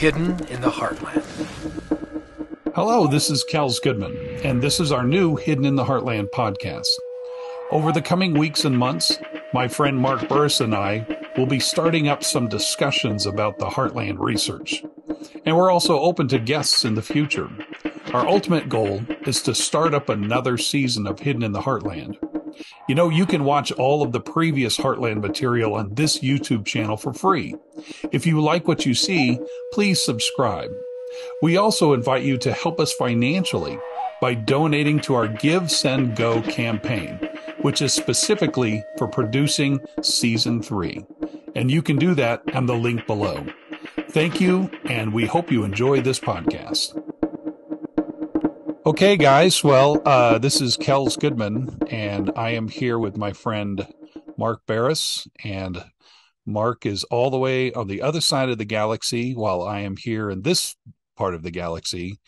Hidden in the Heartland. Hello, this is Kels Goodman, and this is our new Hidden in the Heartland podcast. Over the coming weeks and months, my friend Mark Burris and I will be starting up some discussions about the Heartland research. And we're also open to guests in the future. Our ultimate goal is to start up another season of Hidden in the Heartland. You know, you can watch all of the previous Heartland material on this YouTube channel for free. If you like what you see, please subscribe. We also invite you to help us financially by donating to our Give, Send, Go campaign, which is specifically for producing Season 3. And you can do that on the link below. Thank you, and we hope you enjoy this podcast. Okay, guys, well, this is Kels Goodman, and I am here with my friend Mark Burris, and Mark is all the way on the other side of the galaxy while I am here in this part of the galaxy,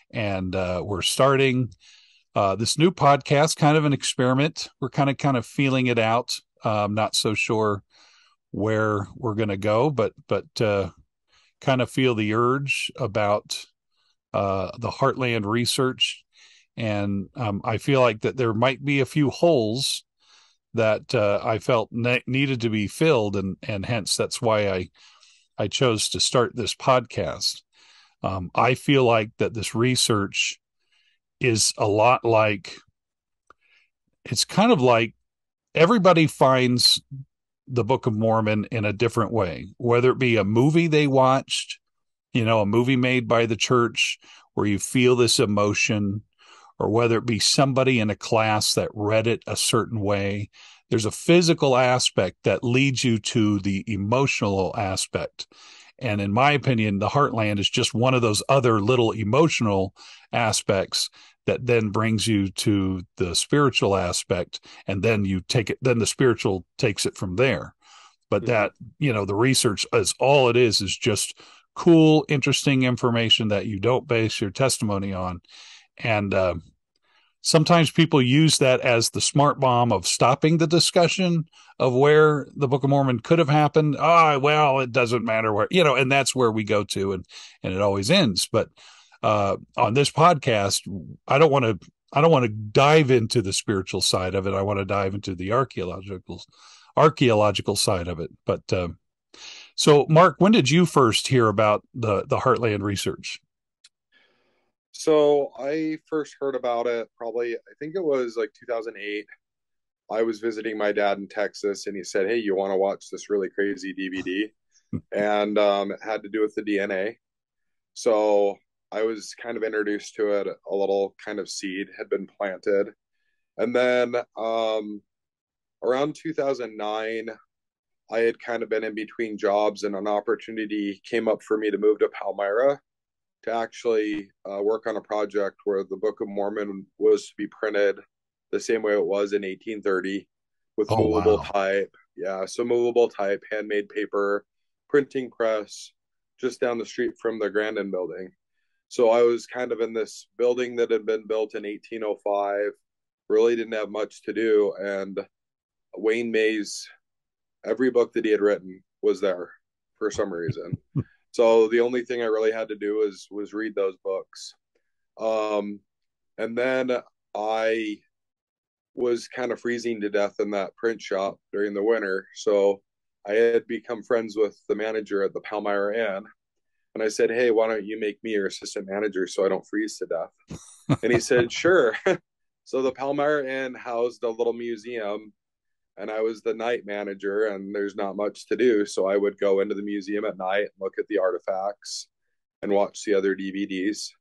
and we're starting this new podcast, kind of an experiment. We're kind of feeling it out. Not so sure where we're going to go, but kind of feel the urge about the Heartland research, and I feel like that there might be a few holes that I felt needed to be filled, and hence that's why I chose to start this podcast. I feel like that this research is a lot like, it's kind of like everybody finds the Book of Mormon in a different way, whether it be a movie they watched, a movie made by the church where you feel this emotion, or whether it be somebody in a class that read it a certain way. There's a physical aspect that leads you to the emotional aspect. And in my opinion, the Heartland is just one of those other little emotional aspects that then brings you to the spiritual aspect. And then you take it, then the spiritual takes it from there. But that, the research is all it is just cool, interesting information that you don't base your testimony on. And sometimes people use that as the smart bomb of stopping the discussion of where the Book of Mormon could have happened. Well, it doesn't matter where, and that's where we go to, and it always ends. But on this podcast, I don't want to dive into the spiritual side of it. I want to dive into the archaeological side of it. But so, Mark, when did you first hear about the Heartland research? So I first heard about it I think it was like 2008. I was visiting my dad in Texas, and he said, "Hey, you want to watch this really crazy DVD?" And it had to do with the DNA. So I was kind of introduced to it. A little kind of seed had been planted. And then around 2009, I had kind of been in between jobs, and an opportunity came up for me to move to Palmyra to actually work on a project where the Book of Mormon was to be printed the same way it was in 1830 with movable type. Yeah, so movable type, handmade paper, printing press, just down the street from the Grandin building. So I was kind of in this building that had been built in 1805, really didn't have much to do, and Wayne May's, every book that he had written was there for some reason. So the only thing I really had to do was read those books. And then I was kind of freezing to death in that print shop during the winter. So I had become friends with the manager at the Palmyra Inn. And I said, "Hey, why don't you make me your assistant manager so I don't freeze to death?" And he said, "Sure." So the Palmyra Inn housed a little museum, and I was the night manager, and there's not much to do. So I would go into the museum at night and look at the artifacts and watch the other DVDs.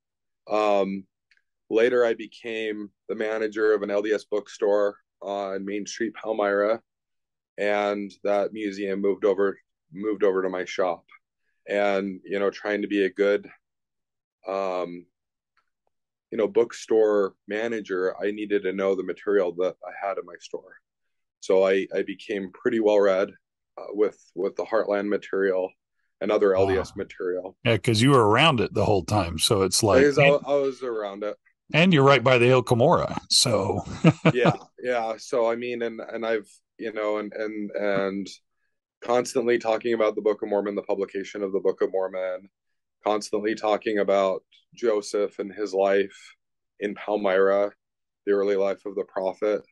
Later, I became the manager of an LDS bookstore on Main Street, Palmyra, and that museum moved over to my shop. And, trying to be a good, bookstore manager, I needed to know the material that I had in my store. So I became pretty well read with the Heartland material and other LDS material. Yeah, because you were around it the whole time. So it's like I was around it. And you're right by the Hill Cumorah. So yeah. So I mean, and I've and constantly talking about the Book of Mormon, the publication of the Book of Mormon, constantly talking about Joseph and his life in Palmyra, the early life of the prophet.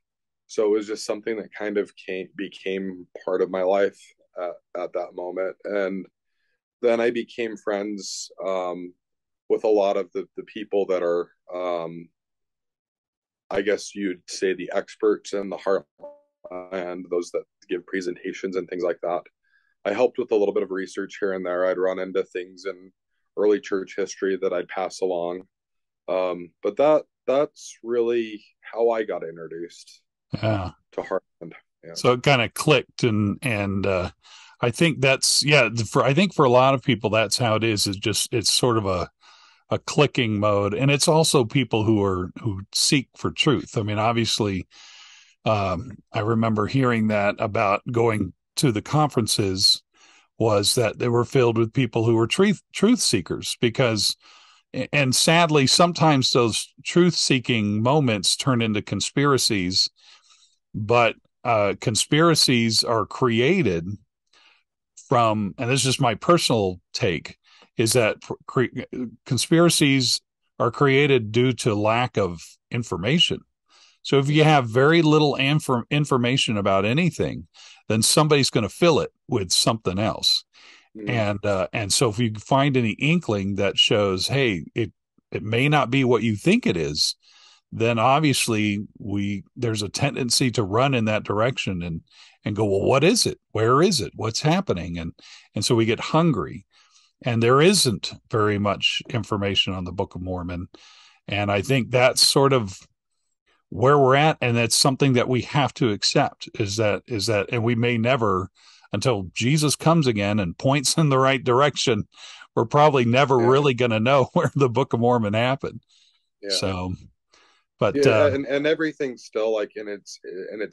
So it was just something that kind of became part of my life at that moment. And then I became friends with a lot of the people that are, I guess you'd say, the experts in the Heartland, those that give presentations and things like that. I helped with a little bit of research here and there. I'd run into things in early church history that I'd pass along. But that's really how I got introduced Yeah. to Heartland. Yeah. So it kind of clicked, and I think that's, yeah, I think for a lot of people that's how it is. It's just, it's sort of a clicking mode, and it's also people who seek for truth. I mean, obviously, I remember hearing that about going to the conferences, was that they were filled with people who were truth seekers, because, and sadly sometimes those truth seeking moments turn into conspiracies, but conspiracies are created from, and this is just my personal take, is that conspiracies are created due to lack of information. So if you have very little information about anything, then somebody's going to fill it with something else. Mm. And so if you find any inkling that shows, hey, it may not be what you think it is, then obviously there's a tendency to run in that direction and go, well, what is it? Where is it? What's happening? And so we get hungry. And there isn't very much information on the Book of Mormon. And I think that's sort of where we're at, and that's something that we have to accept, is that and we may never, until Jesus comes again and points in the right direction, we're probably never really going to know where the Book of Mormon happened. Yeah. So, but and everything's still like in its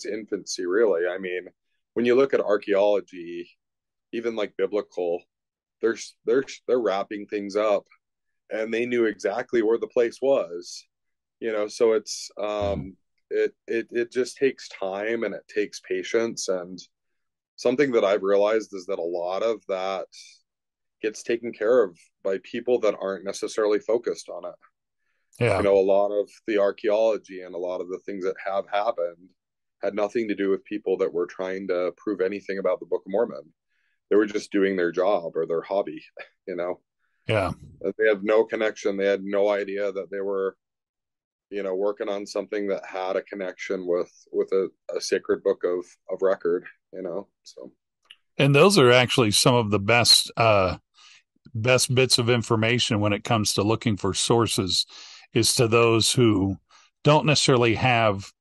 infancy, really. I mean, when you look at archaeology, even like biblical, they're wrapping things up, and they knew exactly where the place was. So it's it just takes time, and it takes patience. And something that I've realized is that a lot of that gets taken care of by people that aren't necessarily focused on it. yeah, A lot of the archaeology and a lot of the things that have happened had nothing to do with people that were trying to prove anything about the Book of Mormon. They were just doing their job or their hobby. yeah. They had no connection. They had no idea that they were working on something that had a connection with a sacred book of record. So. And those are actually some of the best bits of information when it comes to looking for sources, is to those who don't necessarily have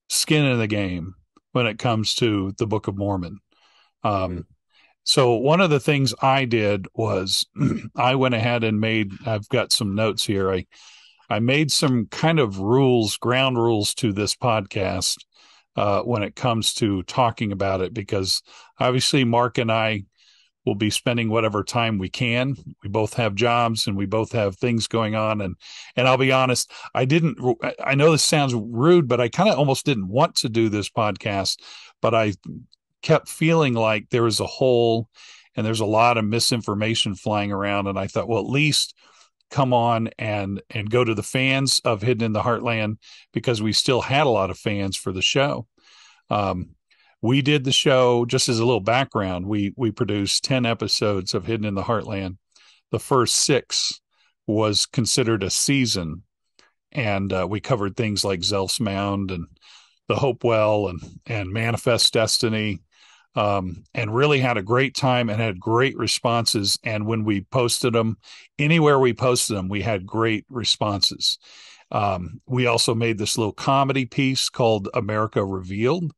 skin in the game when it comes to the Book of Mormon. Mm-hmm. So one of the things I did was I went ahead and I've got some notes here. I made some kind of ground rules to this podcast when it comes to talking about it, because obviously Mark and I will be spending whatever time we can. We both have jobs and we both have things going on. And I'll be honest, I know this sounds rude, but I kind of almost didn't want to do this podcast, but I kept feeling like there was a hole and there's a lot of misinformation flying around. And I thought, well, at least come on and go to the fans of Hidden in the Heartland, because we still had a lot of fans for the show. We did the show, just as a little background, we produced 10 episodes of Hidden in the Heartland. The first 6 was considered a season, and we covered things like Zelf's Mound and the Hopewell and Manifest Destiny, and really had a great time and had great responses. And when we posted them, anywhere we posted them, we had great responses. We also made this little comedy piece called America Revealed.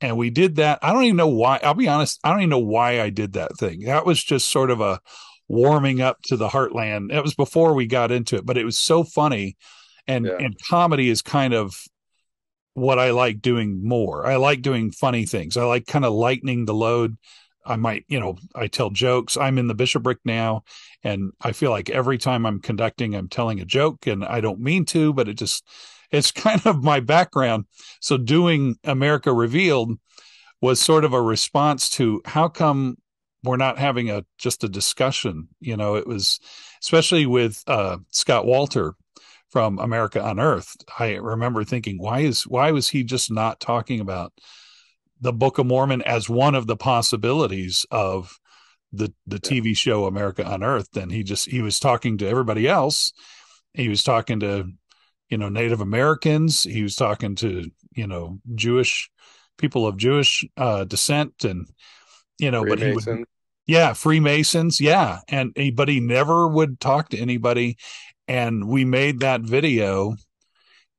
And we did that. I don't even know why. I'll be honest. I don't even know why I did that thing. That was just sort of a warming up to the Heartland. It was before we got into it, but it was so funny. And comedy is kind of what I like doing more. I like doing funny things. I like kind of lightening the load. I tell jokes. I'm in the bishopric now, and I feel like every time I'm conducting, I'm telling a joke, and I don't mean to, but it's kind of my background. So doing America Revealed was sort of a response to, how come we're not having just a discussion. It was especially with Scott Walter from America Unearthed. I remember thinking, why was he just not talking about the Book of Mormon as one of the possibilities of the TV show America Unearthed? And he was talking to everybody else. He was talking to Native Americans. He was talking to Jewish people of Jewish descent, and but he would, Freemason. yeah, Freemasons, yeah, but he never would talk to anybody. And we made that video,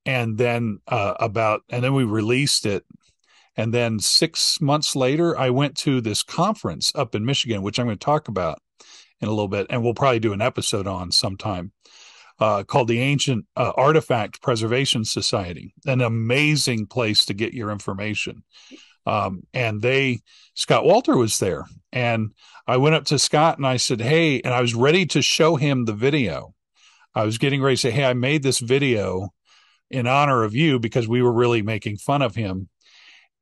and then and then we released it. And then 6 months later, I went to this conference up in Michigan, which I'm going to talk about in a little bit, and we'll probably do an episode on sometime, called the Ancient Artifact Preservation Society, an amazing place to get your information. And Scott Walter was there, and I went up to Scott and I said, hey, and I was ready to show him the video. I was getting ready to say, hey, I made this video in honor of you, because we were really making fun of him.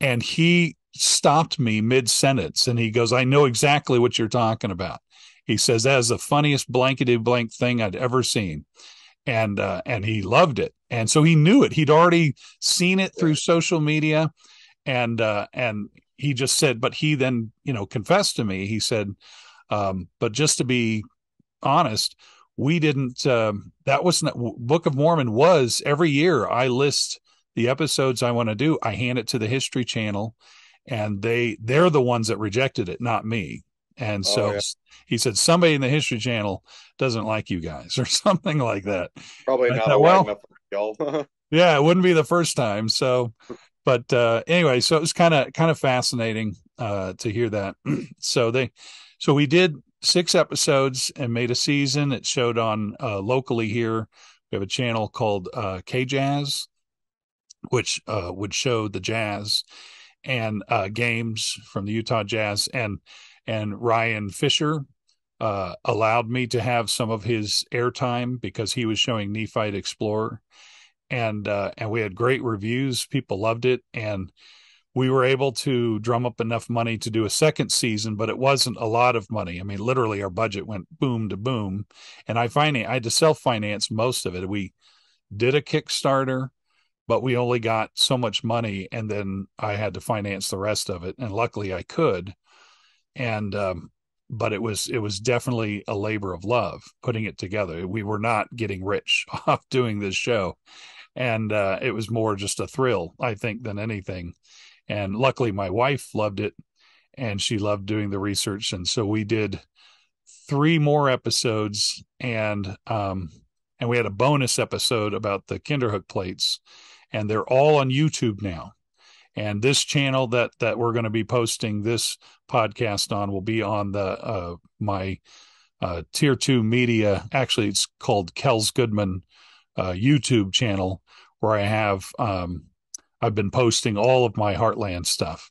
And he stopped me mid-sentence, and he goes, I know exactly what you're talking about. He says, that is the funniest blankety blank thing I'd ever seen. And he loved it. And so he knew it. He'd already seen it through social media. And he just said, but he then, confessed to me. He said, but just to be honest, we didn't, that wasn't, Book of Mormon was, every year I list the episodes I want to do. I hand it to the History Channel, and they're the ones that rejected it, not me. And so he said, somebody in the History Channel doesn't like you guys, or something like that. Probably I not thought, a wide enough y'all. yeah, it wouldn't be the first time. So, but anyway, so it was kind of fascinating to hear that. So we did 6 episodes and made a season. It showed on locally here. We have a channel called K-Jazz, which would show the jazz and games from the Utah Jazz. And Ryan Fisher allowed me to have some of his airtime because he was showing Nephite Explorer. And we had great reviews. People loved it. And we were able to drum up enough money to do a second season, but it wasn't a lot of money. I mean, literally our budget went boom to boom. And I had to self-finance most of it. We did a Kickstarter, but we only got so much money, and then I had to finance the rest of it. And luckily I could. And but it was definitely a labor of love putting it together. We were not getting rich off doing this show. And it was more just a thrill, I think, than anything. And luckily my wife loved it, and she loved doing the research. And so we did 3 more episodes, and we had a bonus episode about the Kinderhook plates, and they're all on YouTube now. And this channel that we're going to be posting this podcast on will be on the my Tier 2 Media. Actually, it's called Kels Goodman YouTube channel, where I have I've been posting all of my Heartland stuff.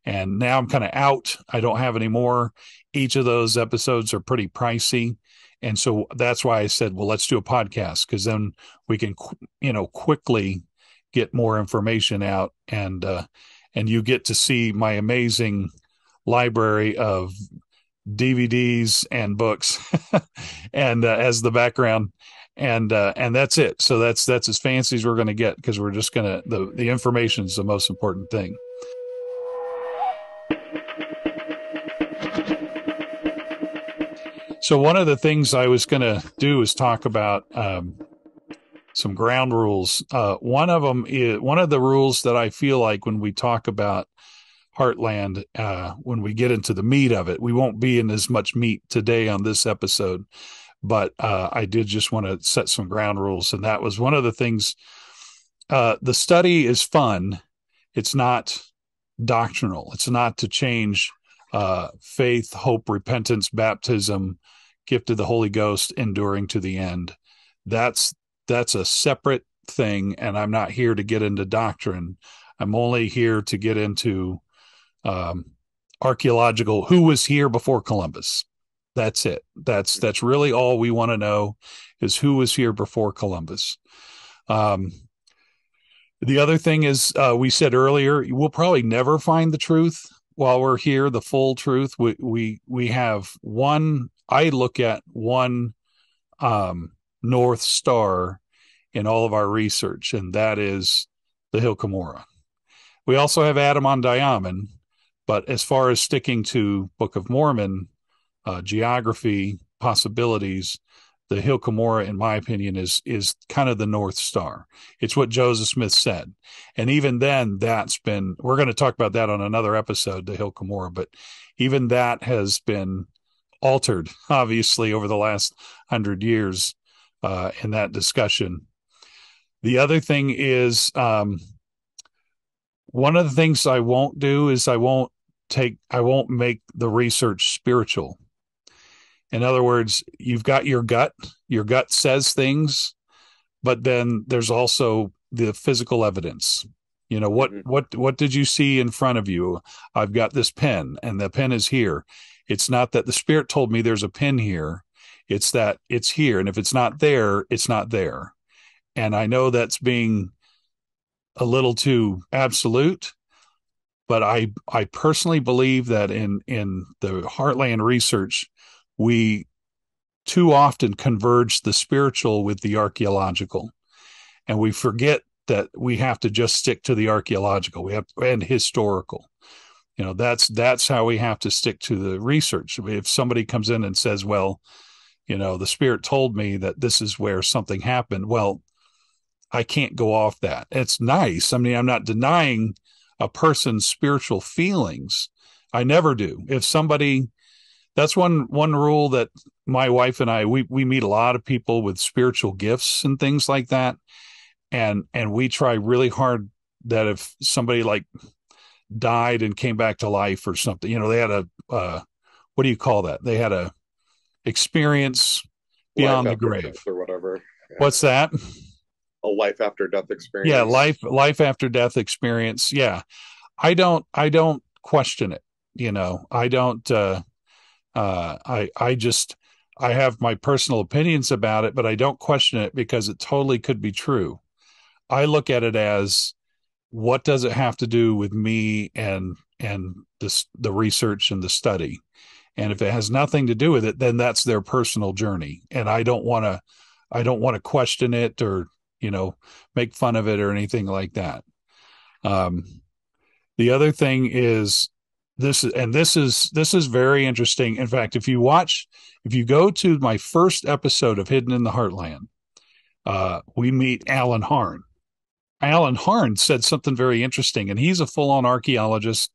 And now I'm kind of out. I don't have any more. Each of those episodes are pretty pricey. And so that's why I said, well, let's do a podcast, because then we can, quickly get more information out, and you get to see my amazing library of DVDs and books and as the background. And that's it. So that's as fancy as we're going to get, because we're just going to, the information is the most important thing. So one of the things I was going to do is talk about some ground rules. One of them is one of the rules that I feel like when we talk about Heartland, when we get into the meat of it, we won't be in as much meat today on this episode, but I did just want to set some ground rules. And that was one of the things. The study is fun. It's not doctrinal. It's not to change faith, hope, repentance, baptism, gift of the Holy Ghost, enduring to the end. That's a separate thing, and I'm not here to get into doctrine. I'm only here to get into archaeological, who was here before Columbus. That's it. That's really all we want to know, is who was here before Columbus. The other thing is, we said earlier, we'll probably never find the truth. while we're here, the full truth, we have one. I look at one North Star in all of our research, and that is the Hill Cumorah. We also have Adam on Diamond, but as far as sticking to Book of Mormon, geography, possibilities, the Hill Cumorah, in my opinion, is kind of the North Star. It's what Joseph Smith said. And even then, we're going to talk about that on another episode, the Hill Cumorah, but even that has been altered, obviously, over the last 100 years in that discussion. The other thing is, one of the things I won't do is I won't make the research spiritual. In other words, you've got your gut says things, but then there's also the physical evidence. What did you see in front of you? I've got this pen, and the pen is here. It's not that the Spirit told me there's a pen here. It's that it's here. And if it's not there, it's not there. And I know that's being a little too absolute, but I personally believe that in the Heartland research, we too often converge the spiritual with the archaeological, and we forget that we have to just stick to the archaeological. And historical. That's how we have to stick to the research. If somebody comes in and says, well, the Spirit told me that this is where something happened, well, I can't go off that. It's nice. I mean, I'm not denying a person's spiritual feelings. I never do. If somebody, that's one rule that my wife and I, we meet a lot of people with spiritual gifts and things like that. And we try really hard that if somebody like died and came back to life or something, they had what do you call that? They had a experience beyond the grave or whatever. Yeah. What's that? A life after death experience. Yeah, life after death experience. Yeah. I don't question it. I don't I have my personal opinions about it, but I don't question it because it totally could be true. I look at it as, what does it have to do with me and the research and the study? And if it has nothing to do with it, then that's their personal journey. And I don't want to question it or, make fun of it or anything like that. The other thing is this is very interesting. In fact, if you go to my first episode of Hidden in the Heartland, we meet Alan Harn. Alan Harn said something very interesting, and he's a full-on archaeologist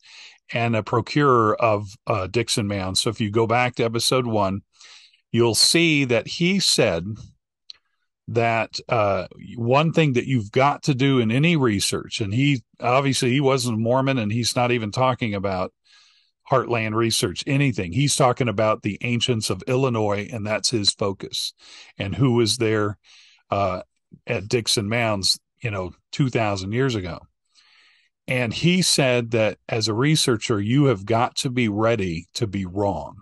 and a procurer of Dixon Mounds. So if you go back to episode 1, you'll see that he said that one thing that you've got to do in any research, and he wasn't a Mormon, and he's not even talking about Heartland research, anything. He's talking about the ancients of Illinois, and that's his focus, and who was there at Dixon Mounds, 2,000 years ago. And he said that as a researcher, you have got to be ready to be wrong.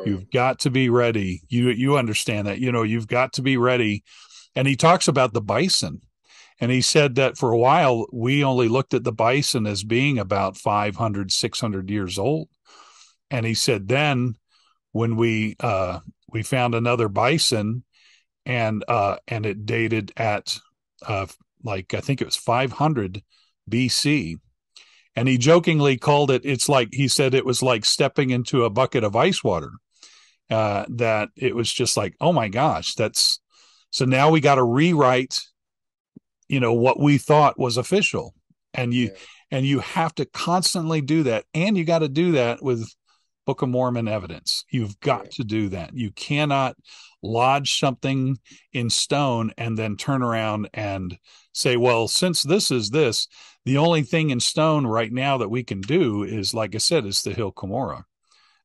You've got to be ready. You understand that, you've got to be ready. And he talks about the bison. And he said that for a while, we only looked at the bison as being about 500, 600 years old. And he said then when we found another bison and it dated at I think it was 500 BC. And he jokingly called it, he said it was like stepping into a bucket of ice water. That it was just like, oh my gosh, so now we got to rewrite, what we thought was official. And you have to constantly do that. And you got to do that with Book of Mormon evidence. You've got to do that. You cannot lodge something in stone and then turn around and say, well, since this is this, the only thing in stone right now that we can do is, like I said, is the Hill Cumorah.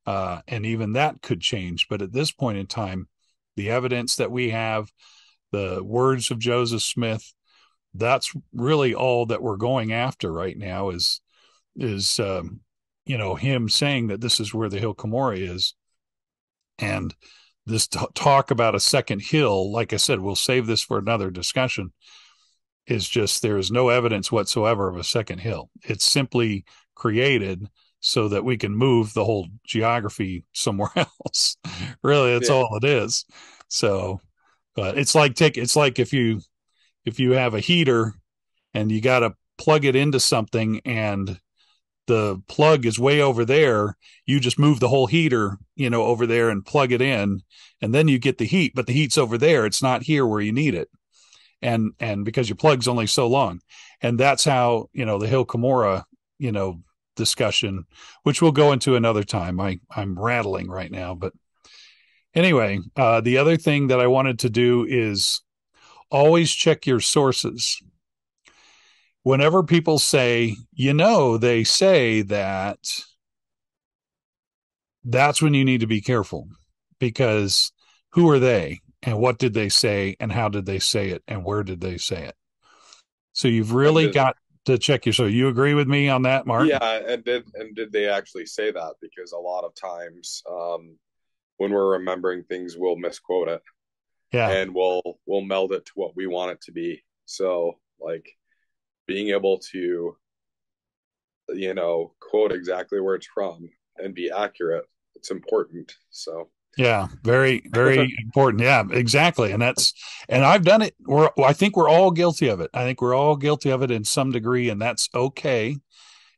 And even that could change. But at this point in time, the evidence that we have, the words of Joseph Smith, that's really all that we're going after right now is him saying that this is where the Hill Cumorah is. And this talk about a second hill, like I said, we'll save this for another discussion, is just, there is no evidence whatsoever of a second hill. It's simply created so that we can move the whole geography somewhere else. Really, that's Yeah. all it is. So, but it's like if you have a heater and you got to plug it into something and the plug is way over there, you just move the whole heater, over there and plug it in, and then you get the heat, but the heat's over there. It's not here where you need it. And because your plug's only so long. And that's how, the Hill Cumorah, discussion, which we'll go into another time. I'm rattling right now, but anyway, the other thing that I wanted to do is always check your sources. Whenever people say, they say that, that's when you need to be careful, because who are they and what did they say and how did they say it and where did they say it? So you've And really did, got to check your. So you agree with me on that, Mark? yeah, and did they actually say that? Because a lot of times, when we're remembering things, we'll misquote it, Yeah. and we'll meld it to what we want it to be. So like being able to, quote exactly where it's from and be accurate, it's important. So Yeah, very, very important. Yeah, exactly. And I've done it. I think we're all guilty of it. I think we're all guilty of it in some degree, and that's okay.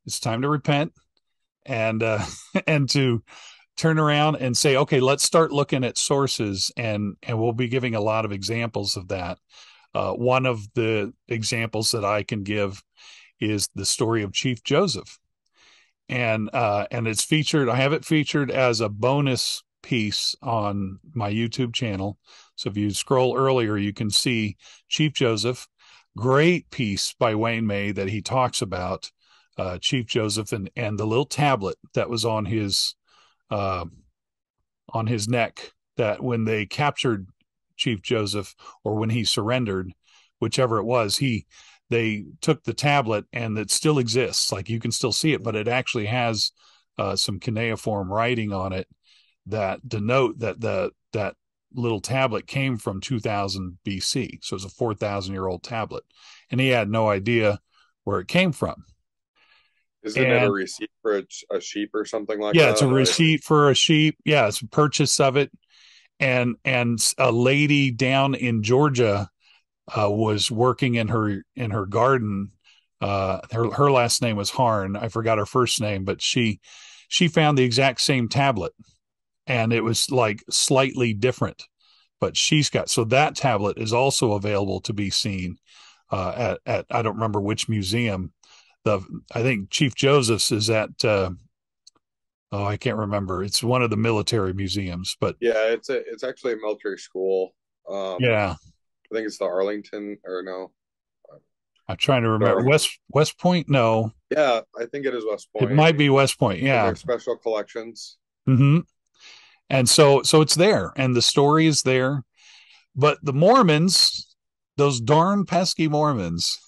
It's time to repent and and to turn around and say, okay, let's start looking at sources, and we'll be giving a lot of examples of that. One of the examples that I can give is the story of Chief Joseph, and it's featured. I have it featured as a bonus piece on my YouTube channel. So if you scroll earlier, you can see Chief Joseph. Great piece by Wayne May that he talks about Chief Joseph and the little tablet that was uh, on his neck, that when they captured Chief Joseph, or when he surrendered, whichever it was, they took the tablet, and it still exists. Like, you can still see it, but it actually has some cuneiform writing on it that denote that little tablet came from 2000 BC. So it's a 4,000-year-old tablet, and he had no idea where it came from. isn't it a And receipt for a sheep or something like yeah, it's a that? receipt for a sheep. Yeah, it's a purchase of it. And a lady down in Georgia was working in her garden. Her last name was Harn. I forgot her first name, but she found the exact same tablet, and it was like slightly different. But so that tablet is also available to be seen at I don't remember which museum. I think Chief Joseph's is at I can't remember. It's one of the military museums, but Yeah, it's actually a military school. yeah, I think it's the Arlington, or no, I'm trying to remember. sorry. West Point? No, Yeah, I think it is West it Point might be West Point. in Yeah. their special collections. Hmm. And so it's there, and the story is there. But the Mormons, those darn pesky Mormons,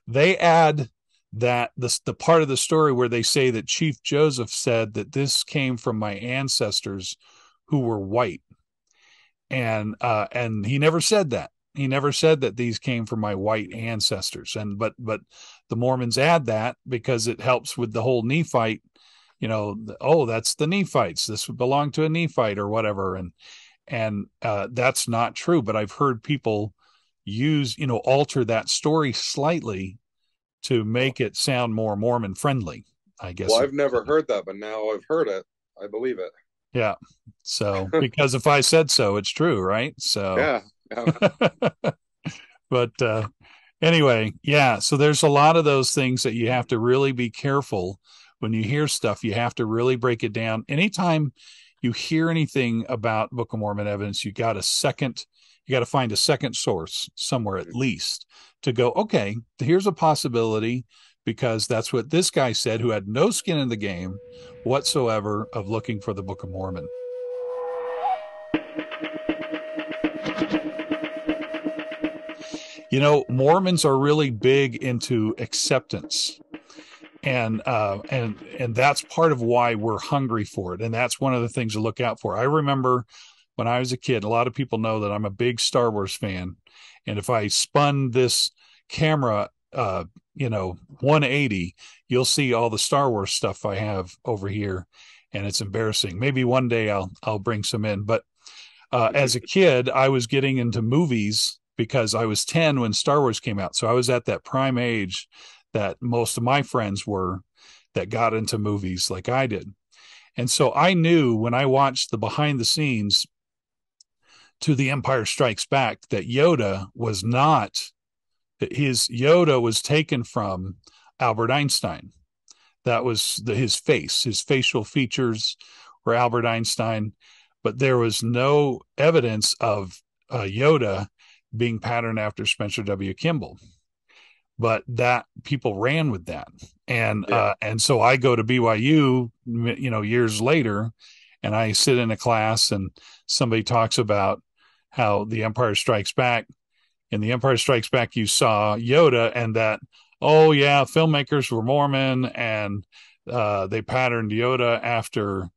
they add that the part of the story where they say that Chief Joseph said that this came from my ancestors who were white, and he never said that. He never said that these came from my white ancestors. But the Mormons add that because it helps with the whole Nephite. Oh, that's the Nephites. This would belong to a Nephite or whatever, and that's not true. But I've heard people alter that story slightly to make it sound more Mormon friendly, I Well, guess. I've never heard that, but now I've heard it. I believe it. Yeah. So, because if I said so, it's true, right? So, Yeah. Yeah. but anyway, yeah. So there's a lot of those things that you have to really be careful when you hear stuff. You have to really break it down. Anytime you hear anything about Book of Mormon evidence, you got to find a second source somewhere at least to go, okay, here's a possibility, because that's what this guy said, who had no skin in the game whatsoever of looking for the Book of Mormon. Mormons are really big into acceptance, and that's part of why we're hungry for it, and that's one of the things to look out for. I remember when I was a kid, a lot of people know that I'm a big Star Wars fan, and if I spun this camera 180, you'll see all the Star Wars stuff I have over here, and it's embarrassing. Maybe one day I'll bring some in. But as a kid, I was getting into movies because I was 10 when Star Wars came out. So I was at that prime age that most of my friends were that got into movies like I did. And so I knew when I watched the behind the scenes to The Empire Strikes Back that Yoda was taken from Albert Einstein. That was his facial features were Albert Einstein, but there was no evidence of Yoda being patterned after Spencer W. Kimball. But that people ran with that, and Yeah. and so I go to BYU, years later, and I sit in a class, and somebody talks about how The Empire Strikes Back. In The Empire Strikes Back, you saw Yoda, and that, oh yeah, filmmakers were Mormon, and they patterned Yoda after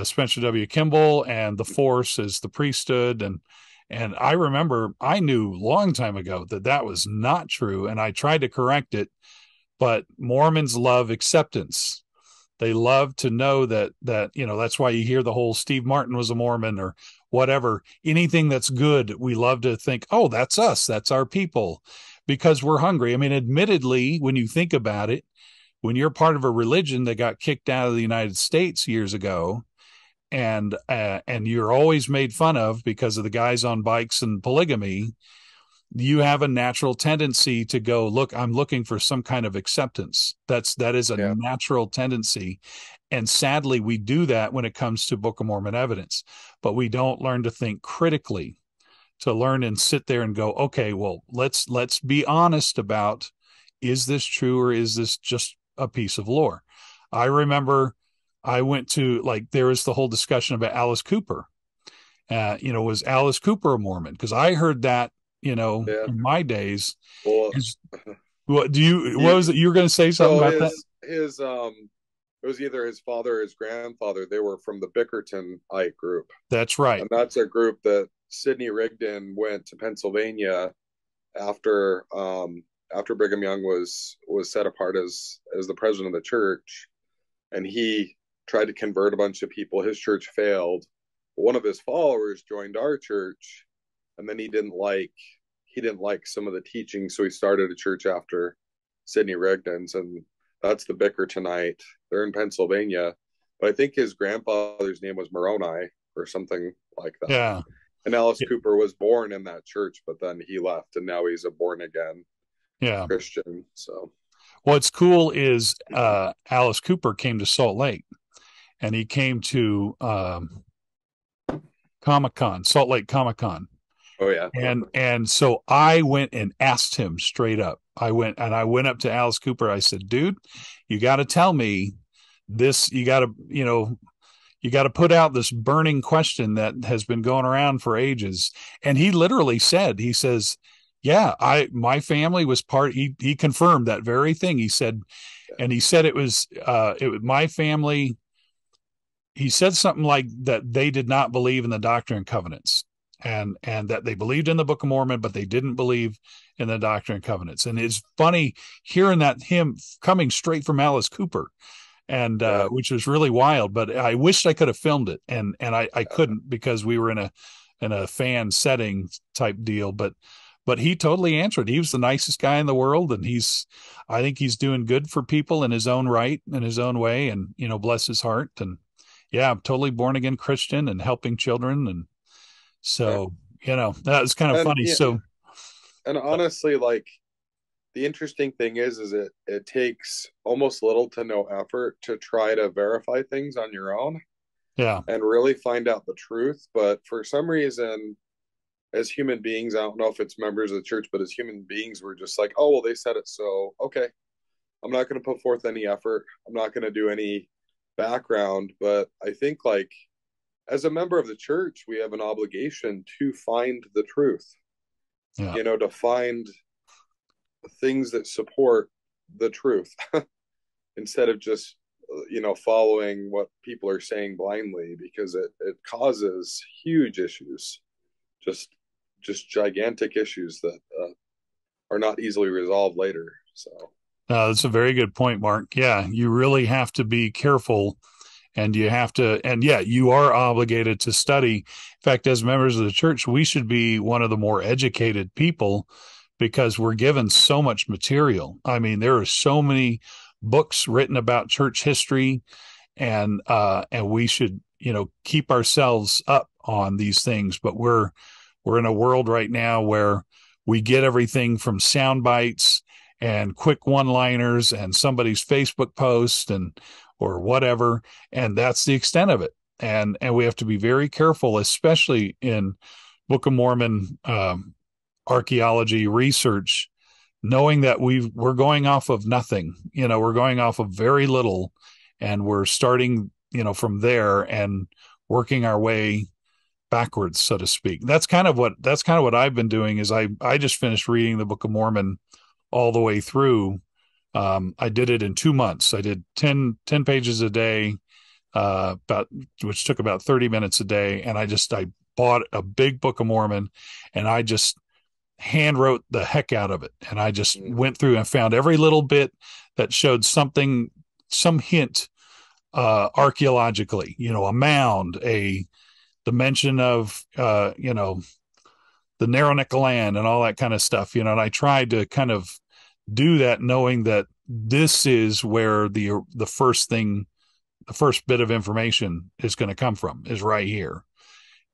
Spencer W. Kimball, and the Force is the priesthood, and I remember I knew a long time ago that that was not true, and I tried to correct it. But Mormons love acceptance. They love to know that that's why you hear the whole Steve Martin was a Mormon or whatever. Anything that's good, we love to think, oh, that's us, that's our people, because we're hungry. I mean, admittedly, when you think about it, when you're part of a religion that got kicked out of the United States years ago, and you're always made fun of because of the guys on bikes and polygamy, you have a natural tendency to go, look, I'm looking for some kind of acceptance. That is a Yeah. natural tendency. And sadly, we do that when it comes to Book of Mormon evidence, but we don't learn to think critically, to learn and sit there and go, okay, well, let's be honest about, is this true or is this just a piece of lore? I remember I went to, like, there was the whole discussion about Alice Cooper. Was Alice Cooper a Mormon? Because I heard that, Yeah. in my days. Well, Is what he was it? You were going to say something so about that? his it was either his father or his grandfather. They were from the Bickertonite group, That's right. and that's a group that Sidney Rigdon went to Pennsylvania after after Brigham Young was set apart as the president of the church, and he tried to convert a bunch of people. His church failed. One of his followers joined our church, and then he didn't like some of the teaching, so he started a church after Sidney Rigdon's, and that's the Bickertonite. They're in Pennsylvania, but I think his grandfather's name was Moroni or something like that. Yeah. And Alice Cooper was born in that church, but then he left, and now he's a born again Yeah. Christian. So What's cool is Alice Cooper came to Salt Lake, and he came to Comic-Con, Salt Lake Comic-Con. oh yeah. And so I went and asked him straight up. I went up to Alice Cooper. I said, dude, you got to tell me this. You got to put out this burning question that has been going around for ages. And he literally said, he says, yeah, my family was part. He confirmed that very thing. He said, and he said it was my family. He said something like that they did not believe in the Doctrine and Covenants, and that they believed in the Book of Mormon, but they didn't believe in the Doctrine and Covenants. And it's funny hearing that, him coming straight from Alice Cooper, and Yeah. which was really wild. But I wished I could have filmed it, and I couldn't because we were in a fan setting type deal. But he totally answered. He was the nicest guy in the world, and I think he's doing good for people in his own right, in his own way, and bless his heart. And yeah, I'm totally born again Christian and helping children, and Yeah. so that was kind of And funny. yeah, So and honestly, like, the interesting thing is it takes almost little to no effort to try to verify things on your own yeah, and really find out the truth. But for some reason, as human beings, I don't know if it's members of the church, but as human beings, we're just like, oh well, they said it, so okay, I'm not going to put forth any effort. I'm not going to do any background. But I think, like, as a member of the church, we have an obligation to find the truth, yeah, to find things that support the truth instead of just following what people are saying blindly, because it causes huge issues, just gigantic issues that are not easily resolved later. So, That's a very good point, Mark. Yeah, you really have to be careful, and you have to, and yeah, you are obligated to study. In fact, as members of the church, we should be one of the more educated people because we're given so much material. I mean, there are so many books written about church history, and we should, keep ourselves up on these things. But we're in a world right now where we get everything from sound bites and quick one-liners and somebody's Facebook post and or whatever, and that's the extent of it. And we have to be very careful, especially in Book of Mormon archaeology research, knowing that we're going off of nothing. We're going off of very little, and we're starting, from there and working our way backwards, so to speak. That's kind of what I've been doing. Is I just finished reading the Book of Mormon all the way through. I did it in 2 months. I did 10 pages a day, which took about 30 minutes a day. And I bought a big Book of Mormon, and I just hand wrote the heck out of it. And I just went through and found every little bit that showed something, some hint, archaeologically, a mound, the mention of, the narrow neck of land and all that kind of stuff, and I tried to kind of do that, knowing that this is where the first bit of information is going to come from, is right here.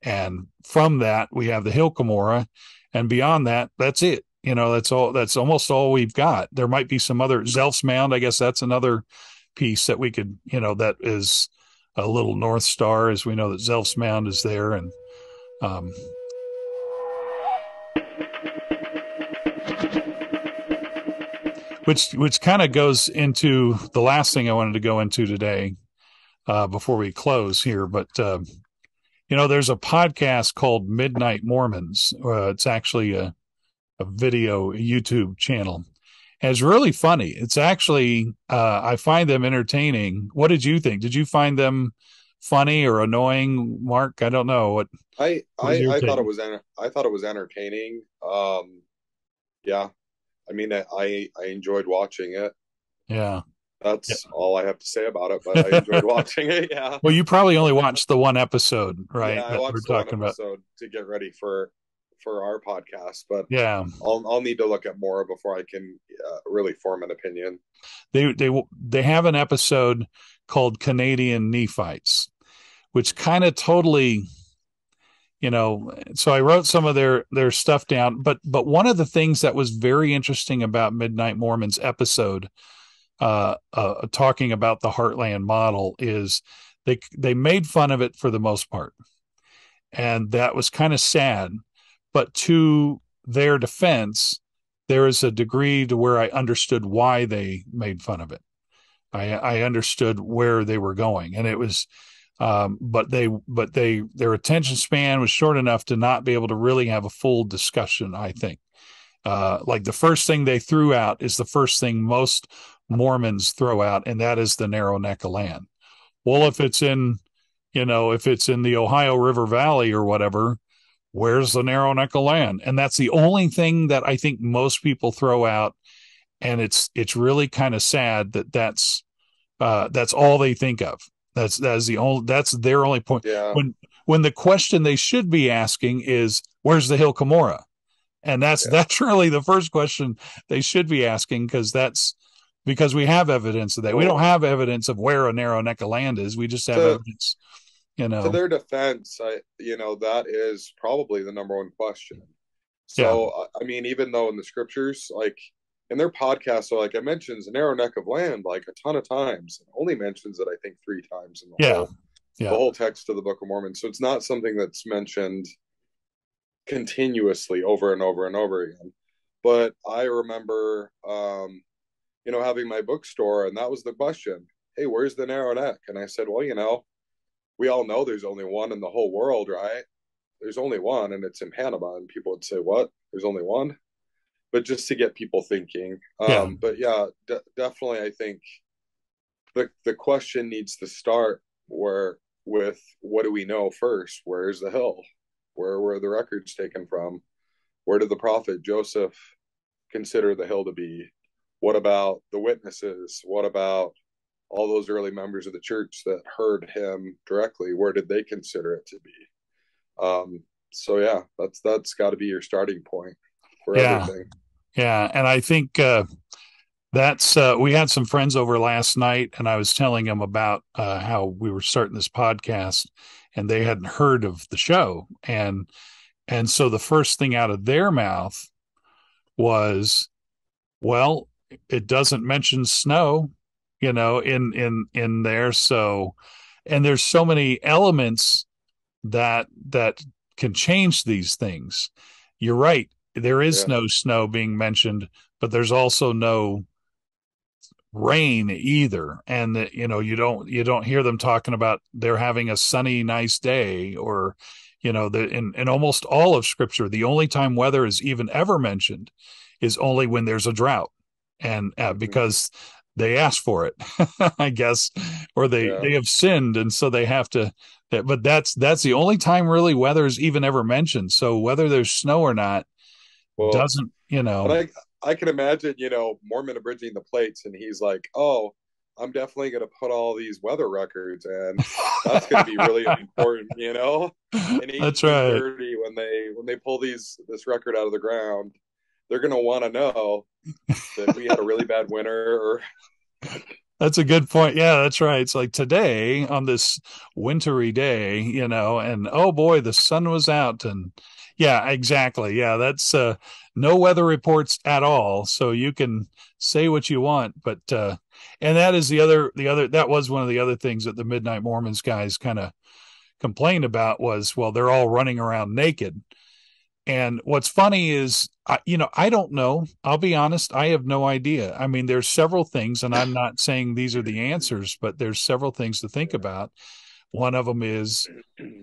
And from that, we have the Hill Cumorah, and beyond that, that's it. That's almost all we've got. There might be some other Zelf's Mound. I guess that's another piece that we could, that is a little North Star, as we know that Zelf's Mound is there. And um, which kind of goes into the last thing I wanted to go into today, before we close here. But there's a podcast called Midnight Mormons. It's actually a video, a YouTube channel. And it's really funny. It's actually, I find them entertaining. What did you think? Did you find them funny or annoying, Mark? I don't know. What was your I thought take? it was entertaining. Yeah, I mean, I enjoyed watching it. Yeah. That's all I have to say about it, but I enjoyed watching it. Yeah. Well, you probably only watched the one episode, Yeah, right? I That we're watched the one talking about. episode to get ready for our podcast, but Yeah. I'll need to look at more before I can really form an opinion. They have an episode called Canadian Nephites, which kind of totally, so I wrote some of their stuff down, but one of the things that was very interesting about Midnight Mormons episode, talking about the Heartland model, is they made fun of it for the most part, and that was kind of sad. But to their defense, there is a degree to where I understood why they made fun of it. I understood where they were going, and it was, their attention span was short enough to not be able to really have a full discussion. I think, like the first thing they threw out is the first thing most Mormons throw out, and that is the narrow neck of land. Well, if it's in the Ohio River Valley or whatever, where's the narrow neck of land? And that's the only thing that I think most people throw out. And it's really kind of sad that's all they think of. That's their only point. Yeah. When the question they should be asking is, where's the Hill Cumorah? And Yeah. that's really the first question they should be asking, because we have evidence of that. We don't have evidence of where a narrow neck of land is. We just have To evidence, to their defense, that is probably the number one question. yeah, So I mean, even though in the scriptures, like in their podcast, so like it mentions a narrow neck of land like a ton of times, and only mentions it I think 3 times in the yeah, whole the yeah, whole text of the Book of Mormon. So it's not something that's mentioned continuously over and over and over again. But I remember, having my bookstore, and that was the question: "Hey, where's the narrow neck?" And I said, "Well, we all know there's only one in the whole world, right? There's only one, and it's in Panama." And people would say, "What? There's only one?" But just to get people thinking. yeah, But yeah, definitely, I think the question needs to start with what do we know first? Where's the hill? Where were the records taken from? Where did the prophet Joseph consider the hill to be? What about the witnesses? What about all those early members of the church that heard him directly? Where did they consider it to be? So yeah, that's got to be your starting point for Yeah. everything. Yeah. And I think that's we had some friends over last night, and I was telling them about how we were starting this podcast, and they hadn't heard of the show, and so the first thing out of their mouth was, well, it doesn't mention snow, in there. So, and there's so many elements that can change these things. You're right. There is Yeah. no snow being mentioned, but there's also no rain either. And you don't hear them talking about they're having a sunny, nice day, or in almost all of scripture, the only time weather is even ever mentioned is only when there's a drought, and Mm-hmm. because they asked for it, I guess, or they Yeah. they have sinned, and so they have to. But that's the only time really weather is even ever mentioned. So whether there's snow or not Well, doesn't, and I can imagine, Mormon abridging the plates, and he's like, "Oh, I'm definitely going to put all these weather records, and that's going to be really important, in That's right. 1830 when they pull this record out of the ground, they're going to want to know that we had a really bad winter, or That's a good point. Yeah, that's right. It's like today on this wintry day, and oh boy, the sun was out, and yeah, exactly. Yeah, that's no weather reports at all. So you can say what you want, but and that is the other that was one of the other things that the Midnight Mormons guys kind of complained about was, well, they're all running around naked. And what's funny is, I don't know. I'll be honest. I have no idea. I mean, there's several things, and I'm not saying these are the answers, but there's several things to think about. One of them is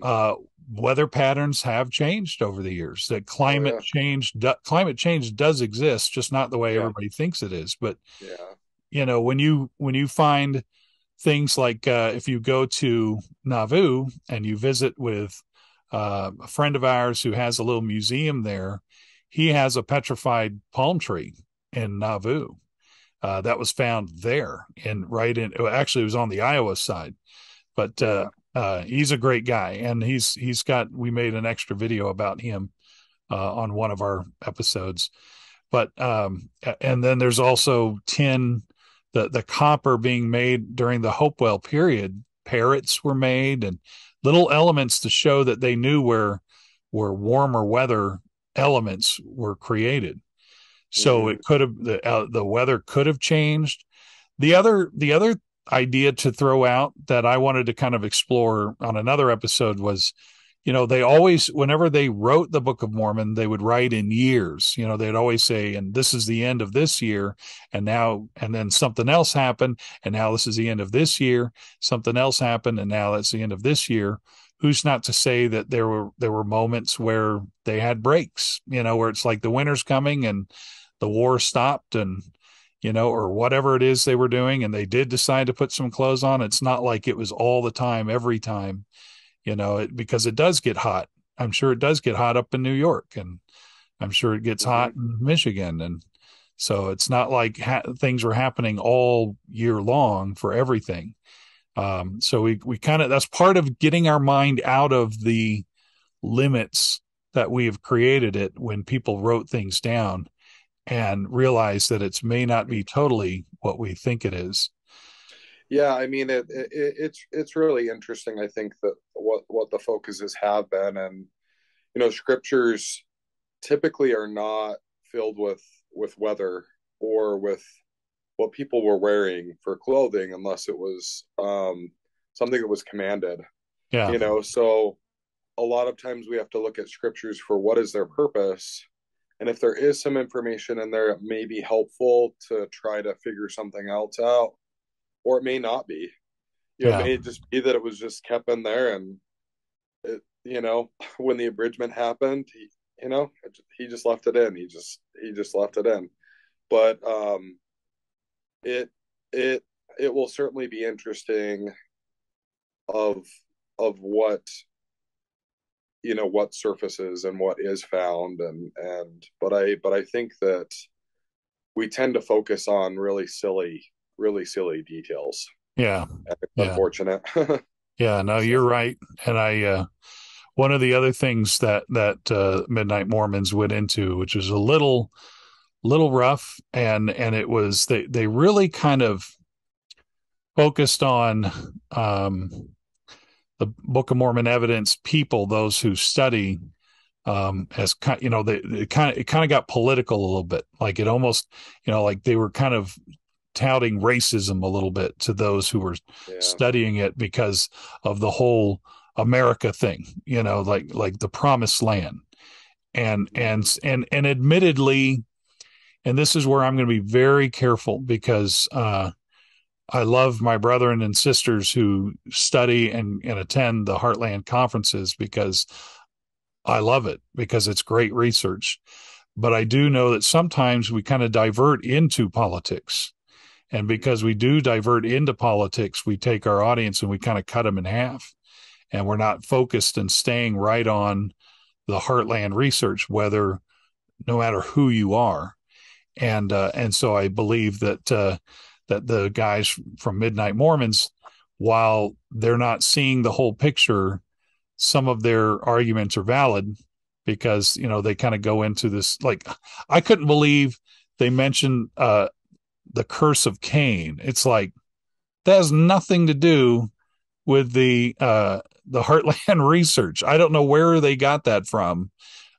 uh, weather patterns have changed over the years. That oh yeah, climate change does exist, just not the way yeah, everybody thinks it is. But yeah, when you find things like if you go to Nauvoo and you visit with a friend of ours who has a little museum there, he has a petrified palm tree in Nauvoo that was found there, and right in actually it was on the Iowa side, but yeah. he's a great guy, and we made an extra video about him on one of our episodes. But and then there's also tin, the copper being made during the Hopewell period. Parrots were made, and little elements to show that they knew where warmer weather elements were created. So Mm-hmm. it could have the weather could have changed. The other idea to throw out that I wanted to kind of explore on another episode was, they always, whenever they wrote the Book of Mormon, they would write in years. They'd always say, and this is the end of this year, and then something else happened, and now this is the end of this year. Something else happened, and now that's the end of this year. Who's not to say that there were moments where they had breaks, where it's like the winter's coming and the war stopped, and or whatever it is they were doing, and they did decide to put some clothes on. It's not like it was all the time, every time, because it does get hot. I'm sure it does get hot up in New York, and I'm sure it gets Mm-hmm. hot in Michigan. And so it's not like things were happening all year long for everything. So we kind of, that's part of getting our mind out of the limits that we have created it when people wrote things down, and realize that it may not be totally what we think it is. Yeah, I mean it's really interesting. I think that what the focuses have been, and scriptures typically are not filled with weather or with what people were wearing for clothing unless it was something that was commanded. Yeah. So a lot of times we have to look at scriptures for what is their purpose, and if there is some information in there, it may be helpful to try to figure something else out, or it may not be. It Yeah. may just be that it was just kept in there, and when the abridgment happened, he just left it in. He just left it in. But it it it will certainly be interesting of what what surfaces and what is found, and but I think that we tend to focus on really silly details. Yeah. And it's Yeah. unfortunate. Yeah. No, So, you're right. And one of the other things that Midnight Mormons went into, which was a little rough, and it was they really kind of focused on um, the Book of Mormon Evidence people, those who study, as it kind of got political a little bit, like it almost, like they were kind of touting racism a little bit to those who were yeah. studying it because of the whole America thing, like the promised land. And admittedly, and this is where I'm going to be very careful because I love my brethren and sisters who study and attend the Heartland conferences because I love it, because it's great research. But I do know that sometimes we kind of divert into politics. And because we do divert into politics, we take our audience and we kind of cut them in half. And we're not focused and staying right on the Heartland research, no matter who you are. And so I believe that the guys from Midnight Mormons, while they're not seeing the whole picture, some of their arguments are valid because they kind of go into this. Like, I couldn't believe they mentioned the curse of Cain. It's like that has nothing to do with the Heartland research. I don't know where they got that from.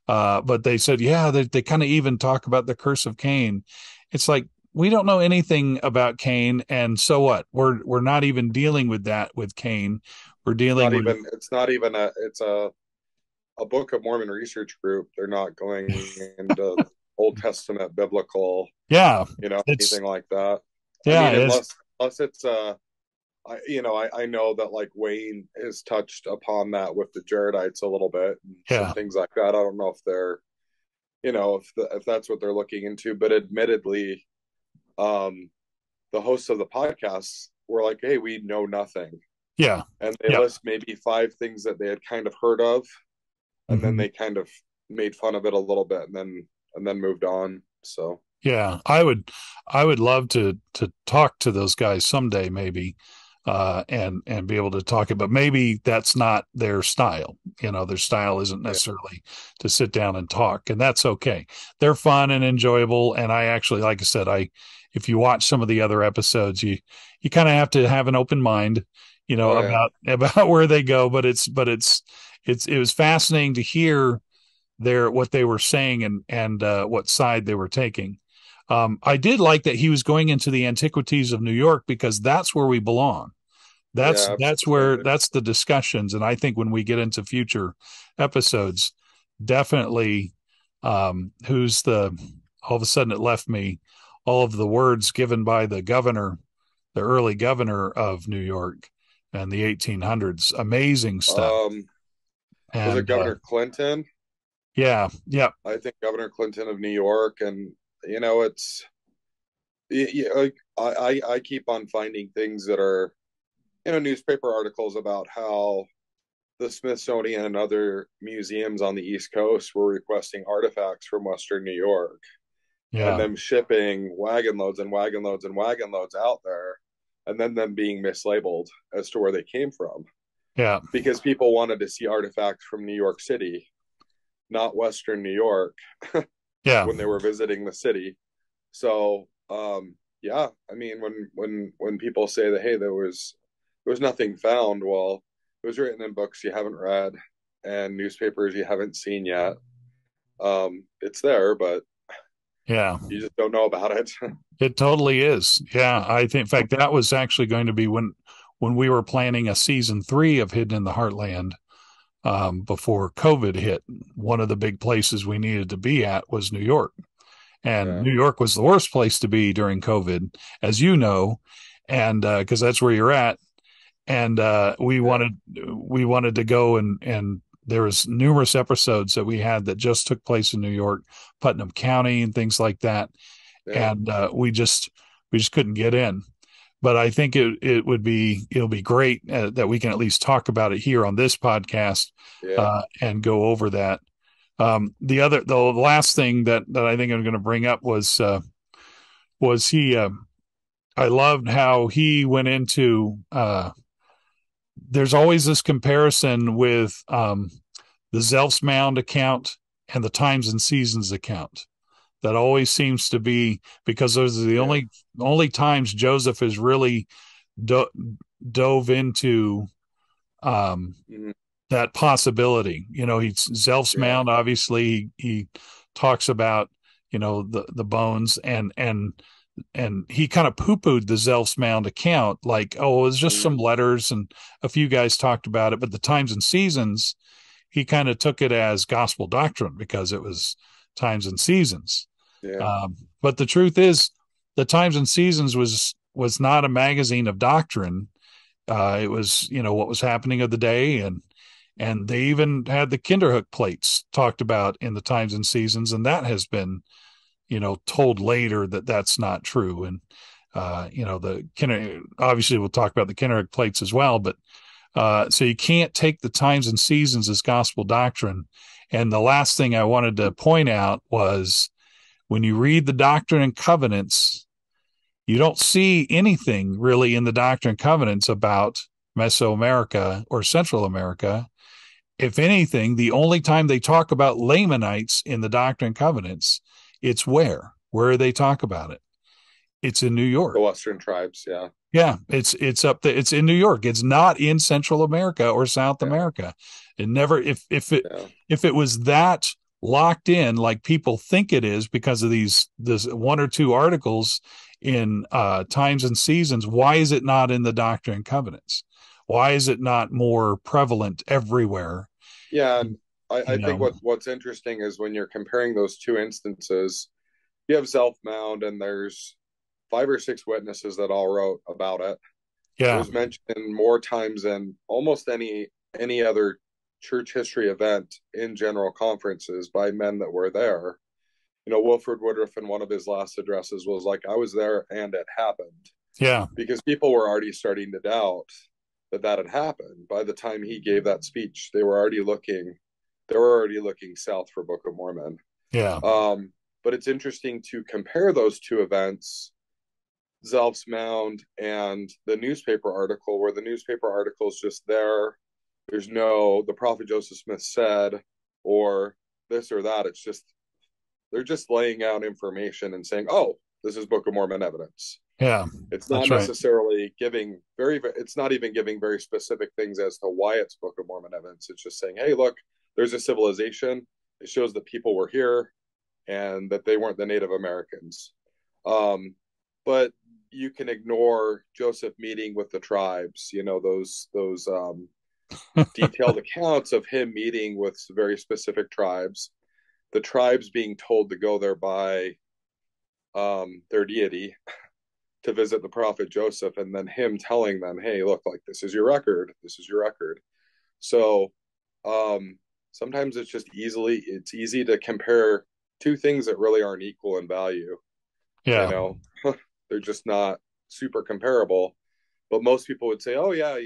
But they said, yeah, they kind of even talk about the curse of Cain. It's like, we don't know anything about Cain, and so what? We're not even dealing with that with Cain. We're dealing with It's not even it's a Book of Mormon research group. They're not going into Old Testament biblical, yeah, anything like that. I yeah, mean, unless it's I know that like Wayne has touched upon that with the Jaredites a little bit and some yeah, things like that. I don't know if they're, if that's what they're looking into, but admittedly, um, the hosts of the podcast were like, "Hey, we know nothing," yeah, and they yeah. list maybe five things that they had kind of heard of, and then Mm-hmm. they kind of made fun of it a little bit, and then moved on. So Yeah, I would love to talk to those guys someday, maybe, and be able to talk it. But maybe that's not their style. Their style isn't yeah, necessarily to sit down and talk, and that's okay. They're fun and enjoyable, and I actually, like I said, if you watch some of the other episodes, you kind of have to have an open mind, oh yeah, about where they go. It was fascinating to hear what they were saying and what side they were taking. I did like that he was going into the antiquities of New York because that's where we belong. yeah, absolutely. That's the discussions, and I think when we get into future episodes, definitely, who's the all of a sudden it left me all of the words given by the early governor of New York and the 1800s, amazing stuff. Um, was it And Governor Clinton? yeah, yeah, I think Governor Clinton of New York, and it's I keep on finding things that are newspaper articles about how the Smithsonian and other museums on the East Coast were requesting artifacts from Western New York and yeah, them shipping wagon loads and wagon loads and wagon loads out there, and then them being mislabeled as to where they came from yeah, because people wanted to see artifacts from New York City, not Western New York, yeah. when they were visiting the city. So yeah, I mean, when people say that, hey, there was nothing found, well, it was written in books you haven't read and newspapers you haven't seen yet. It's there, but Yeah, you just don't know about it. it totally is. Yeah, I think, in fact, that was actually going to be when we were planning a season 3 of Hidden in the Heartland, before COVID hit. One of the big places we needed to be at was New York, and Yeah, New York was the worst place to be during COVID, as you know, and because that's where you're at. And yeah, we wanted to go, and there was numerous episodes that we had that just took place in New York, Putnam County, and things like that, yeah, and we just couldn't get in. But I think it'll be great that we can at least talk about it here on this podcast, yeah. and go over that. The last thing that I think I'm going to bring up was was he I loved how he went into there's always this comparison with the Zelfsmound account and the Times and Seasons account. That always seems to be because those are the Yeah. only times Joseph has really do- dove into um, Mhm. that possibility. He's Yeah. Zelfsmound. Obviously, he talks about the bones and he kind of poo-pooed the Zelfsmound account, like, oh, it was just Mhm. some letters and a few guys talked about it. But the Times and Seasons, he kind of took it as gospel doctrine because it was times and seasons. Yeah. But the truth is, the Times and Seasons was not a magazine of doctrine. It was what was happening of the day, and they even had the Kinderhook plates talked about in the Times and Seasons, and that has been told later that that's not true. And the Kinder obviously we'll talk about the Kinderhook plates as well, but so you can't take the Times and Seasons as gospel doctrine. And the last thing I wanted to point out was when you read the Doctrine and Covenants, you don't see anything really in the Doctrine and Covenants about Mesoamerica or Central America. If anything, the only time they talk about Lamanites in the Doctrine and Covenants, it's where they talk about it. It's in New The York. Western tribes. Yeah. Yeah, it's up there. It's in New York. It's not in Central America or South Yeah. America. It never Yeah. if it was that locked in like people think it is because of this one or two articles in Times and Seasons, why is it not in the Doctrine and Covenants? Why is it not more prevalent everywhere? Yeah. And I You think know, what's interesting is when you're comparing those two instances, you have Zelf Mound and there's 5 or 6 witnesses that all wrote about it. It yeah, was mentioned more times than almost any other church history event in general conferences by men that were there. Wilford Woodruff in one of his last addresses was like, I was there and it happened. yeah, Because people were already starting to doubt that had happened. By the time he gave that speech, they were already looking south for Book of Mormon. yeah, But it's interesting to compare those two events, Zelf's Mound and the newspaper article, where the newspaper article is just there. There's no, the prophet Joseph Smith said, or this or that. It's just, they're just laying out information and saying, oh, this is Book of Mormon evidence. yeah. It's not That's right. necessarily it's not even giving very specific things as to why it's Book of Mormon evidence. It's just saying, hey, look, there's a civilization. It shows that people were here and that they weren't the Native Americans. But you can ignore Joseph meeting with the tribes, those detailed accounts of him meeting with very specific tribes, the tribes being told to go there by their deity to visit the prophet Joseph, and then him telling them, hey, look, like, this is your record. This is your record. So sometimes it's easy to compare two things that really aren't equal in value. you Yeah, know they're just not super comparable, but most people would say, oh yeah,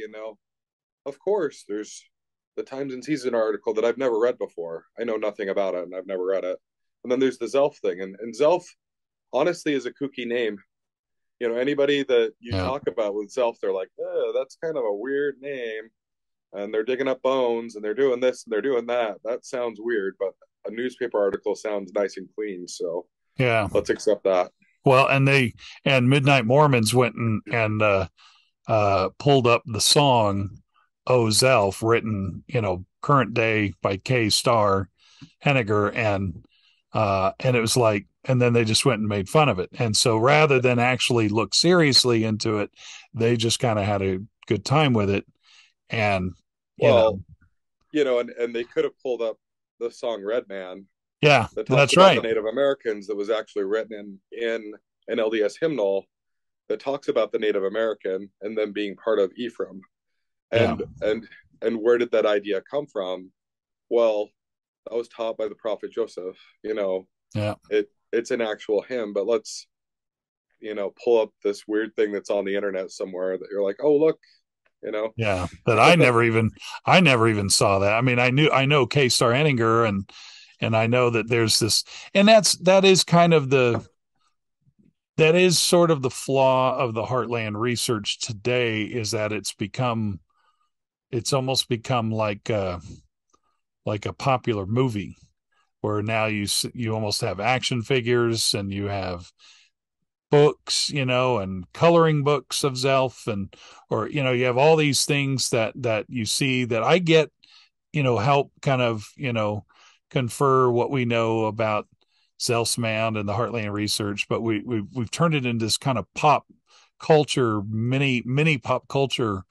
of course there's the Times and Season article that I've never read before. I know nothing about it and I've never read it. And then there's the Zelf thing, and Zelf honestly is a kooky name. Anybody that you yeah, talk about with Zelf, they're like, that's kind of a weird name, and they're digging up bones and they're doing this and they're doing that. That sounds weird, but a newspaper article sounds nice and clean, so yeah. let's accept that. Well, and Midnight Mormons went and pulled up the song "O Zelf," written current day by K. Starr Henniger, and it was like, and then they just went and made fun of it. And so rather than actually look seriously into it, they just kind of had a good time with it. And you know, Well, and they could have pulled up the song Red Man yeah, that talks that's about the right. Native Americans, that was actually written in an LDS hymnal that talks about the Native American and them being part of Ephraim. Yeah, And where did that idea come from? Well, that was taught by the prophet Joseph. yeah, It's an actual hymn, but let's pull up this weird thing that's on the internet somewhere that you're like, oh look, you know. yeah. That I never even saw that. I mean, I know K. Star Henninger and I know that there's this, and that is kind of that is sort of the flaw of the Heartland research today, is that it's almost become like a popular movie, where now you almost have action figures and you have books, and coloring books of Zelf, and or you have all these things that you see that I get, help kind of confer what we know about Zelf's Mound and the Heartland research, but we've turned it into this kind of pop culture, mini pop culture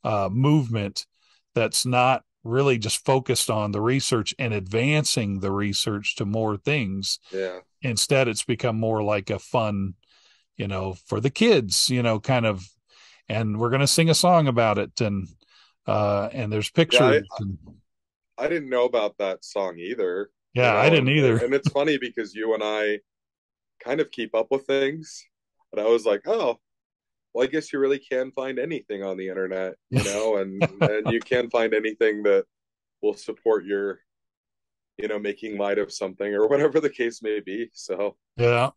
movement that's not really just focused on the research and advancing the research to more things. Yeah. Instead, it's become more like a fun, for the kids, kind of, and we're going to sing a song about it. And there's Yeah. pictures. And, I didn't know about that song either, yeah, I didn't either. and it's funny because you and I kind of keep up with things. And I was like, oh, well, I guess you really can find anything on the internet, and you can find anything that will support your, making light of something or whatever the case may be. So Yeah.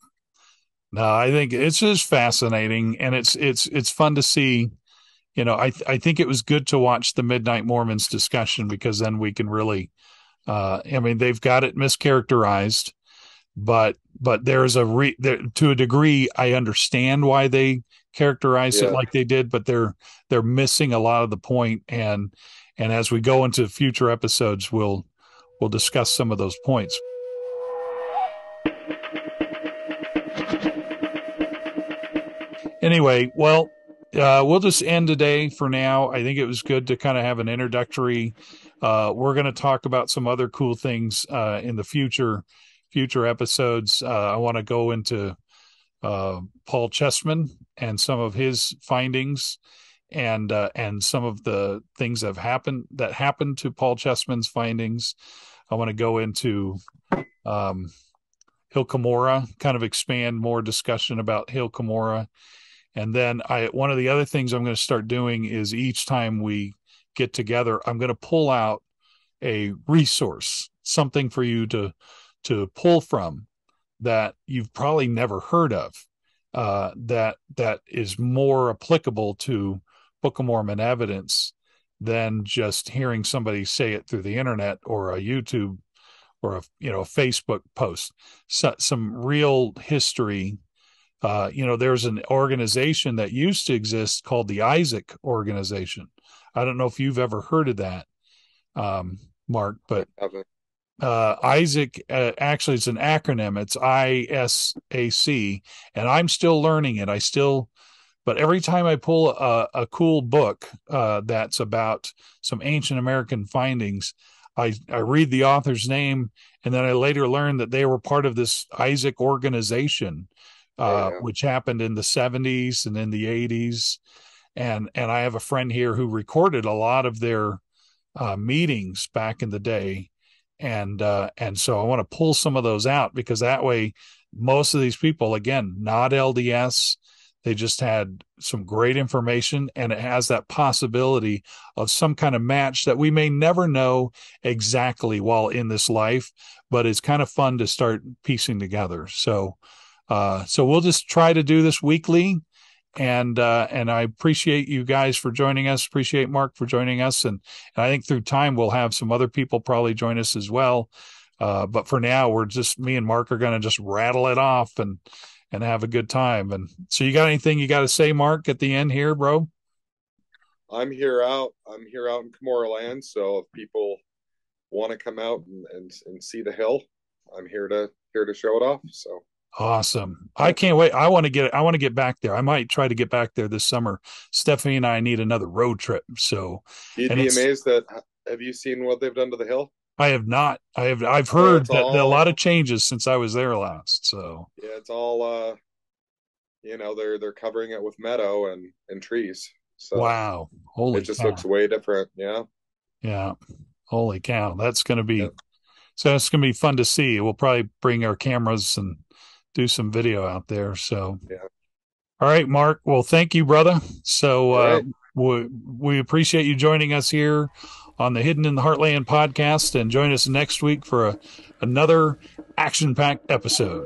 No, I think it's just fascinating, and it's fun to see. I think it was good to watch the Midnight Mormons discussion, because then we can really, I mean, they've got it mischaracterized, but there's to a degree, I understand why they characterized it yeah, like they did, but they're missing a lot of the point, and as we go into future episodes, we'll discuss some of those points. Anyway, well, we'll just end today for now. I think it was good to kind of have an introductory. We're going to talk about some other cool things in the future episodes. I want to go into Paul Chessman and some of his findings, and some of the things that happened to Paul Chessman's findings. I want to go into Hill Cumorah, kind of expand more discussion about Hill Cumorah. And then one of the other things I'm going to start doing is, each time we get together, I'm going to pull out a resource, something for you to pull from that you've probably never heard of, that is more applicable to Book of Mormon evidence than just hearing somebody say it through the internet or a YouTube or a Facebook post. So, some real history. There's an organization that used to exist called the Isaac Organization. I don't know if you've ever heard of that, Mark, but Isaac, actually, it's an acronym. It's ISAC, and I'm still learning it. But every time I pull a cool book that's about some ancient American findings, I read the author's name, and then I later learned that they were part of this Isaac organization, which happened in the 70s and in the 80s. And I have a friend here who recorded a lot of their meetings back in the day. And so I want to pull some of those out, because that way, most of these people, again, not LDS, they just had some great information, and it has that possibility of some kind of match that we may never know exactly while in this life, but it's kind of fun to start piecing together. So we'll just try to do this weekly, and I appreciate you guys for joining us. Appreciate Mark for joining us, and I think through time we'll have some other people probably join us as well. But for now, me and Mark are going to just rattle it off and have a good time. And so, you got anything you got to say, Mark, at the end here, bro? I'm here out in Cumorah land. So if people want to come out and see the hill, I'm here to show it off. So awesome. I can't wait. I want to get back there. I might try to get back there this summer. Stephanie and I need another road trip. So you'd be amazed have you seen what they've done to the hill? I have not. I've heard that a lot of changes since I was there last. So yeah, it's all they're covering it with meadow and trees. So wow. Holy it just cow. looks way different. Yeah. Yeah. Holy cow. That's gonna be So it's gonna be fun to see. We'll probably bring our cameras and do some video out there. So yeah. All right, Mark. Well, thank you, brother. So Right. we appreciate you joining us here on the Hidden in the Heartland podcast, and join us next week for another action-packed episode.